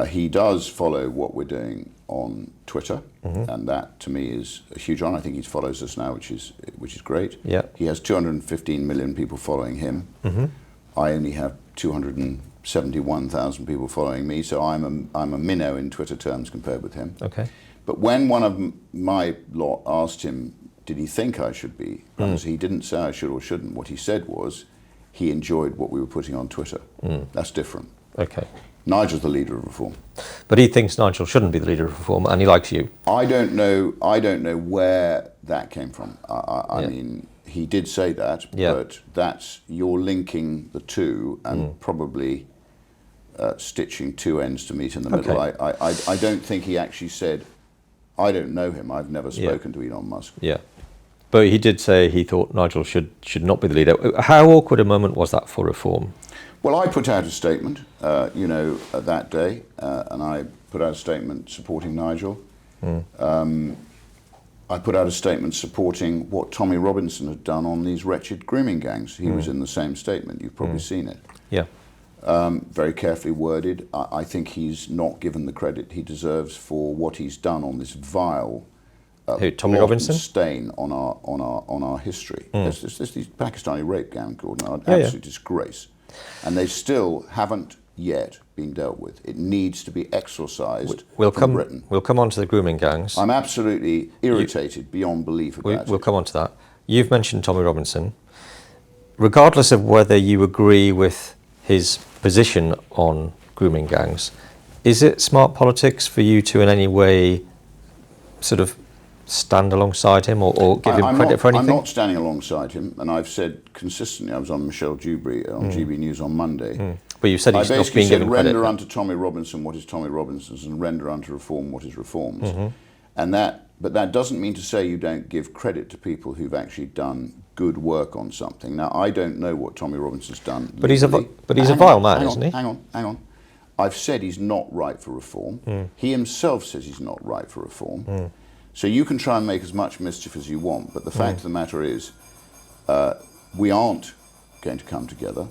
He does follow what we're doing on Twitter, and that to me is a huge honour. I think he follows us now, which is great. Yeah. He has 215 million people following him. I only have 271,000 people following me, so I'm a minnow in Twitter terms compared with him. Okay. But when one of my lot asked him, did he think I should be? He didn't say I should or shouldn't. What he said was he enjoyed what we were putting on Twitter. That's different. Okay. Nigel's the leader of Reform. But he thinks Nigel shouldn't be the leader of Reform, and he likes you. I don't know where that came from. I mean, he did say that, but you're linking the two and probably stitching two ends to meet in the middle. I don't think he actually said, I don't know him. I've never spoken to Elon Musk. Yeah. But he did say he thought Nigel should not be the leader. How awkward a moment was that for Reform? Well, I put out a statement, that day, and I put out a statement supporting Nigel. I put out a statement supporting what Tommy Robinson had done on these wretched grooming gangs. He was in the same statement. You've probably seen it. Yeah. Very carefully worded. I think he's not given the credit he deserves for what he's done on this vile Tommy Robinson stain on our history. There's these Pakistani rape gangs, Gordon, an absolute disgrace. And they still haven't yet been dealt with. It needs to be exorcised We'll from Britain. We'll come on to the grooming gangs. I'm absolutely irritated beyond belief about it. We'll come on to that. You've mentioned Tommy Robinson. Regardless of whether you agree with his position on grooming gangs, is it smart politics for you to in any way sort of stand alongside him or give him credit for anything? I'm not standing alongside him, and I've said consistently, I was on Michelle Dewberry on GB News on Monday. But you said he's not being given credit. Render unto Tommy Robinson what is Tommy Robinson's, and render unto reform what is reform's. But that doesn't mean to say you don't give credit to people who've actually done good work on something. Now, I don't know what Tommy Robinson's done. But he's a vile man, isn't he? Hang on. I've said he's not right for reform. He himself says he's not right for reform. So you can try and make as much mischief as you want, but the fact of the matter is, we aren't going to come together.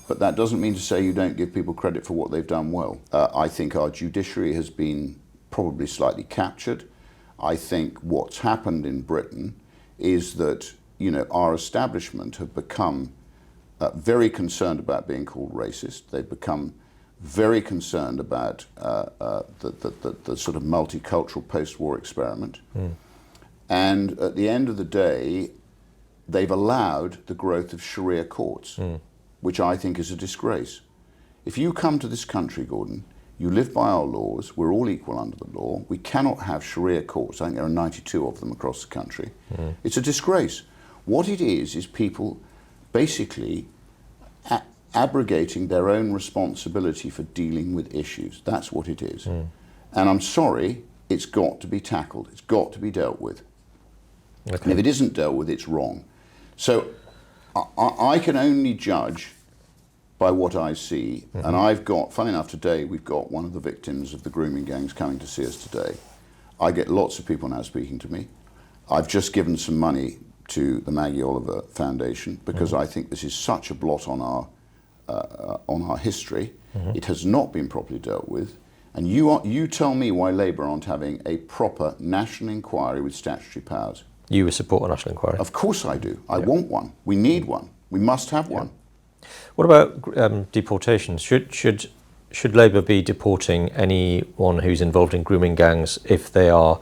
But that doesn't mean to say you don't give people credit for what they've done well. I think our judiciary has been probably slightly captured. I think what's happened in Britain is that, you know, our establishment have become very concerned about being called racist. They've become very concerned about the sort of multicultural post-war experiment. And at the end of the day, they've allowed the growth of Sharia courts, which I think is a disgrace. If you come to this country, Gordon, you live by our laws, we're all equal under the law, we cannot have Sharia courts. I think there are 92 of them across the country. It's a disgrace. What it is people basically abrogating their own responsibility for dealing with issues. That's what it is. And I'm sorry, it's got to be tackled. It's got to be dealt with. Okay. And if it isn't dealt with, it's wrong. So I can only judge by what I see. And I've got, funny enough, today we've got one of the victims of the grooming gangs coming to see us today. I get lots of people now speaking to me. I've just given some money to the Maggie Oliver Foundation because I think this is such a blot on our history. It has not been properly dealt with. And you tell me why Labour aren't having a proper national inquiry with statutory powers. You would support a national inquiry? Of course I do. I want one. We need one. We must have one. What about deportations? Should Labour be deporting anyone who's involved in grooming gangs if they are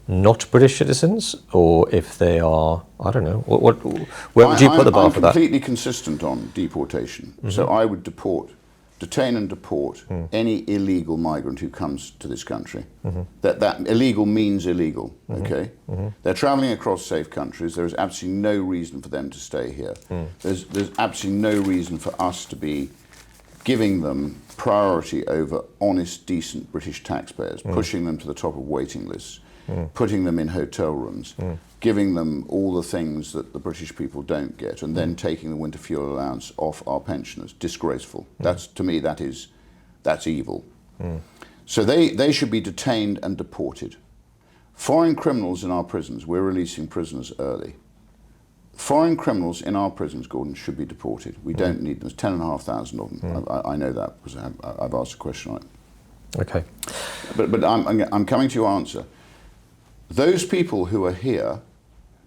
not British citizens, or if they are, I don't know, where would you put the bar for that? I'm completely consistent on deportation. So I would detain and deport any illegal migrant who comes to this country. That illegal means illegal, okay? They're travelling across safe countries. There is absolutely no reason for them to stay here. There's absolutely no reason for us to be giving them priority over honest, decent British taxpayers, pushing them to the top of waiting lists, putting them in hotel rooms, giving them all the things that the British people don't get, and then taking the winter fuel allowance off our pensioners. Disgraceful. That's, to me, that's evil. So they should be detained and deported. Foreign criminals in our prisons, we're releasing prisoners early. Foreign criminals in our prisons, Gordon, should be deported. We don't need them. There's 10,500 of them. I know that because I've asked a question on it. Okay. But I'm coming to your answer. Those people who are here,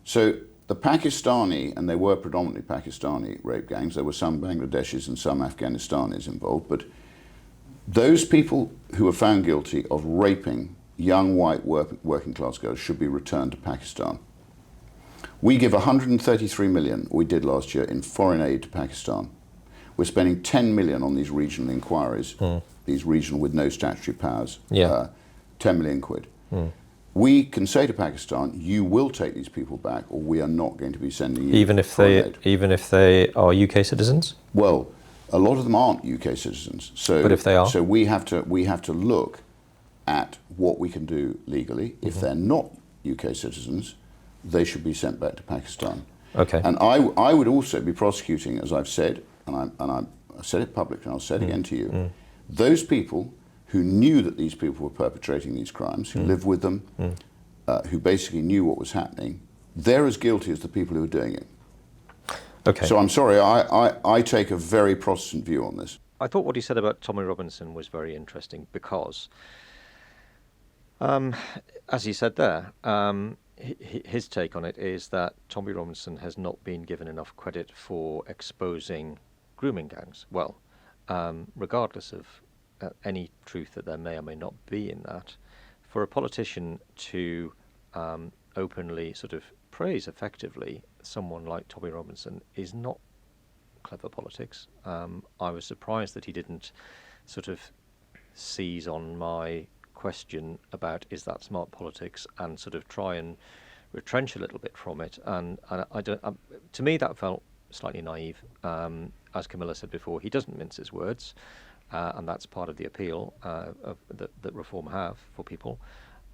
so the Pakistani, and they were predominantly Pakistani rape gangs, there were some Bangladeshis and some Afghanistan involved, but those people who were found guilty of raping young white working class girls should be returned to Pakistan. We give 133 million, we did last year, in foreign aid to Pakistan. We're spending 10 million on these regional inquiries, these regional with no statutory powers, 10 million quid. We can say to Pakistan, you will take these people back, or we are not going to be sending you even if they are UK citizens? Well, a lot of them aren't UK citizens. So, but if they are? So we have to look at what we can do legally. If they're not UK citizens, they should be sent back to Pakistan. Okay. And I would also be prosecuting, as I've said, and I said it publicly, and I'll say it again to you, those people who knew that these people were perpetrating these crimes, who lived with them, who basically knew what was happening, they're as guilty as the people who are doing it. Okay. So I'm sorry, I take a very Protestant view on this. I thought what he said about Tommy Robinson was very interesting because, as he said there, his take on it is that Tommy Robinson has not been given enough credit for exposing grooming gangs. Well, regardless of any truth that there may or may not be in that, for a politician to openly sort of praise effectively someone like Tommy Robinson is not clever politics. I was surprised that he didn't sort of seize on my question about is that smart politics and sort of try and retrench a little bit from it. And I don't. To me, that felt slightly naive. As Camilla said before, he doesn't mince his words, and that's part of the appeal that Reform have for people.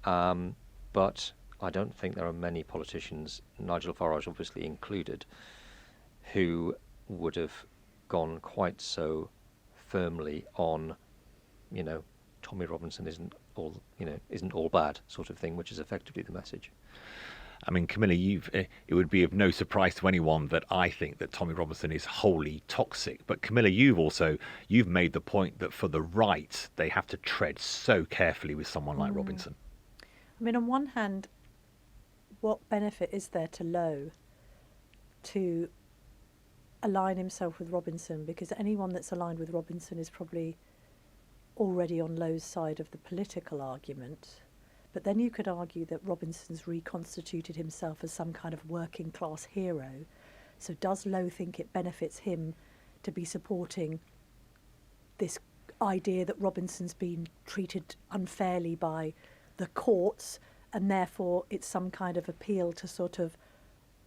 But I don't think there are many politicians, Nigel Farage obviously included, who would have gone quite so firmly on, Tommy Robinson isn't all bad sort of thing, which is effectively the message. I mean, Camilla, it would be of no surprise to anyone that I think that Tommy Robinson is wholly toxic. But Camilla, you've made the point that for the right, they have to tread so carefully with someone like Robinson. I mean, on one hand, what benefit is there to Lowe to align himself with Robinson? Because anyone that's aligned with Robinson is probably already on Lowe's side of the political argument. But then you could argue that Robinson's reconstituted himself as some kind of working class hero. So does Lowe think it benefits him to be supporting this idea that Robinson's been treated unfairly by the courts, and therefore it's some kind of appeal to sort of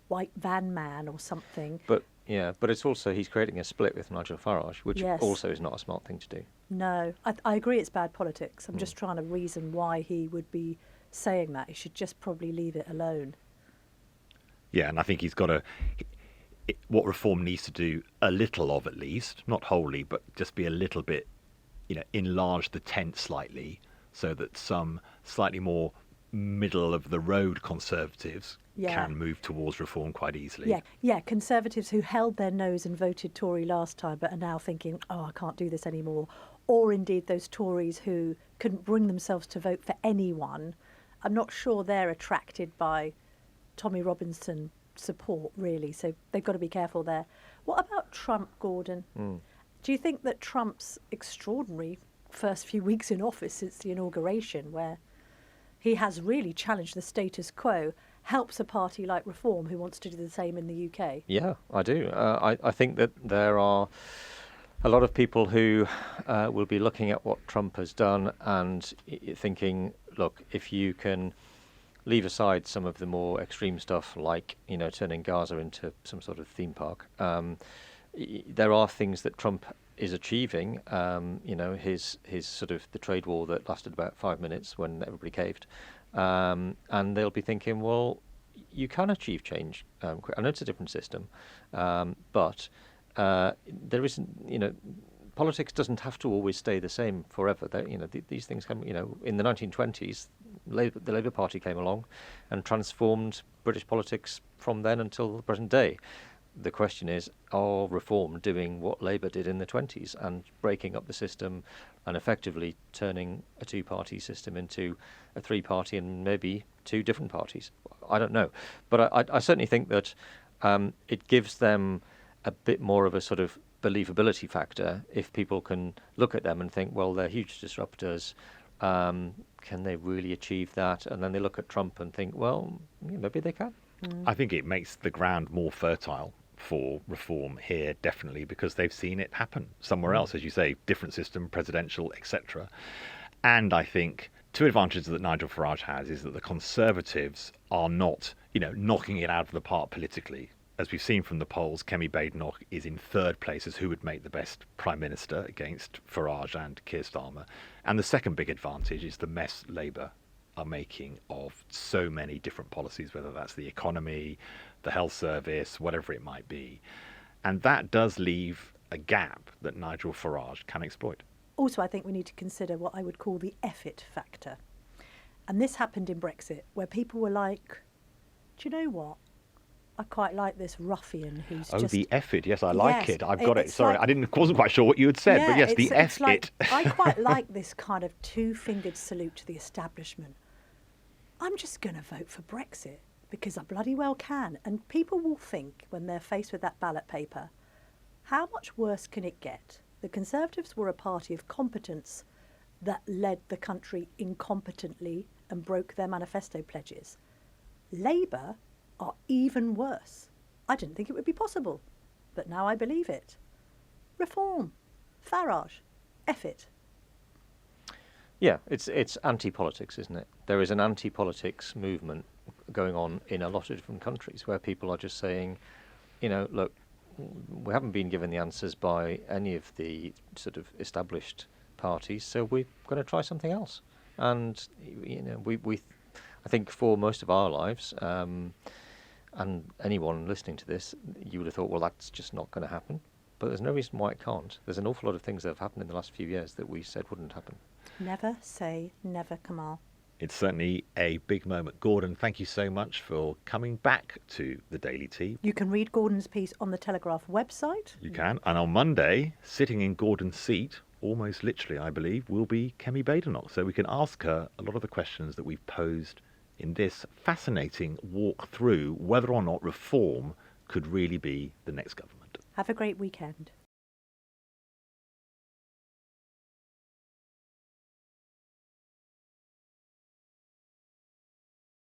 white van man or something? But it's also he's creating a split with Nigel Farage, which Yes. also is not a smart thing to do. No, I agree it's bad politics. I'm just trying to reason why he would be saying that. He should just probably leave it alone. Yeah, and I think he's got to... What Reform needs to do a little of, at least, not wholly, but just be a little bit, enlarge the tent slightly so that some slightly more middle-of-the-road Conservatives can move towards Reform quite easily. Yeah, Conservatives who held their nose and voted Tory last time but are now thinking, oh, I can't do this anymore. Or indeed those Tories who couldn't bring themselves to vote for anyone. I'm not sure they're attracted by Tommy Robinson support, really, so they've got to be careful there. What about Trump, Gordon? Do you think that Trump's extraordinary first few weeks in office since the inauguration, where he has really challenged the status quo, helps a party like Reform who wants to do the same in the UK? Yeah, I do. I think that there are a lot of people who will be looking at what Trump has done and thinking, look, if you can leave aside some of the more extreme stuff like, turning Gaza into some sort of theme park, there are things that Trump is achieving, his sort of the trade war that lasted about 5 minutes when everybody caved. And they'll be thinking, well, you can achieve change. I know it's a different system, but there isn't, politics doesn't have to always stay the same forever. These things come, in the 1920s, the Labour Party came along and transformed British politics from then until the present day. The question is, are Reform doing what Labour did in the 20s and breaking up the system and effectively turning a two-party system into a three-party and maybe two different parties? I don't know. But I certainly think that it gives them a bit more of a sort of believability factor if people can look at them and think, well, they're huge disruptors. Can they really achieve that? And then they look at Trump and think, well, maybe they can. I think it makes the ground more fertile for Reform here, definitely, because they've seen it happen somewhere else, as you say, different system, presidential, etc. And I think two advantages that Nigel Farage has is that the Conservatives are not, knocking it out of the park politically. As we've seen from the polls, Kemi Badenoch is in third place as who would make the best Prime Minister against Farage and Keir Starmer. And the second big advantage is the mess Labour are making of so many different policies, whether that's the economy, the health service, whatever it might be. And that does leave a gap that Nigel Farage can exploit. Also, I think we need to consider what I would call the effort factor. And this happened in Brexit, where people were like, do you know what? I quite like this ruffian who's just... the effort. Yes, I like Yes, it. I've got it. it's Sorry, like- wasn't quite sure what you had said, but yes, the it's effort. like, I quite like this kind of two-fingered salute to the establishment. I'm just going to vote for Brexit because I bloody well can. And people will think when they're faced with that ballot paper, How much worse can it get? The Conservatives were a party of competence that led the country incompetently and broke their manifesto pledges. Labour are even worse. I didn't think it would be possible, but now I believe it. Reform. Farage. F it. Yeah, it's anti-politics, isn't it? There is an anti-politics movement going on in a lot of different countries where people are just saying, look, we haven't been given the answers by any of the sort of established parties, so we're going to try something else. And I think for most of our lives, and anyone listening to this, you would have thought, well, that's just not going to happen. But there's no reason why it can't. There's an awful lot of things that have happened in the last few years that we said wouldn't happen. Never say never, Kamal. It's certainly a big moment. Gordon, thank you so much for coming back to the Daily Tea. You can read Gordon's piece on the Telegraph website. You can. And on Monday, sitting in Gordon's seat, almost literally, I believe, will be Kemi Badenoch. So we can ask her a lot of the questions that we've posed in this fascinating walk through whether or not reform could really be the next government. Have a great weekend.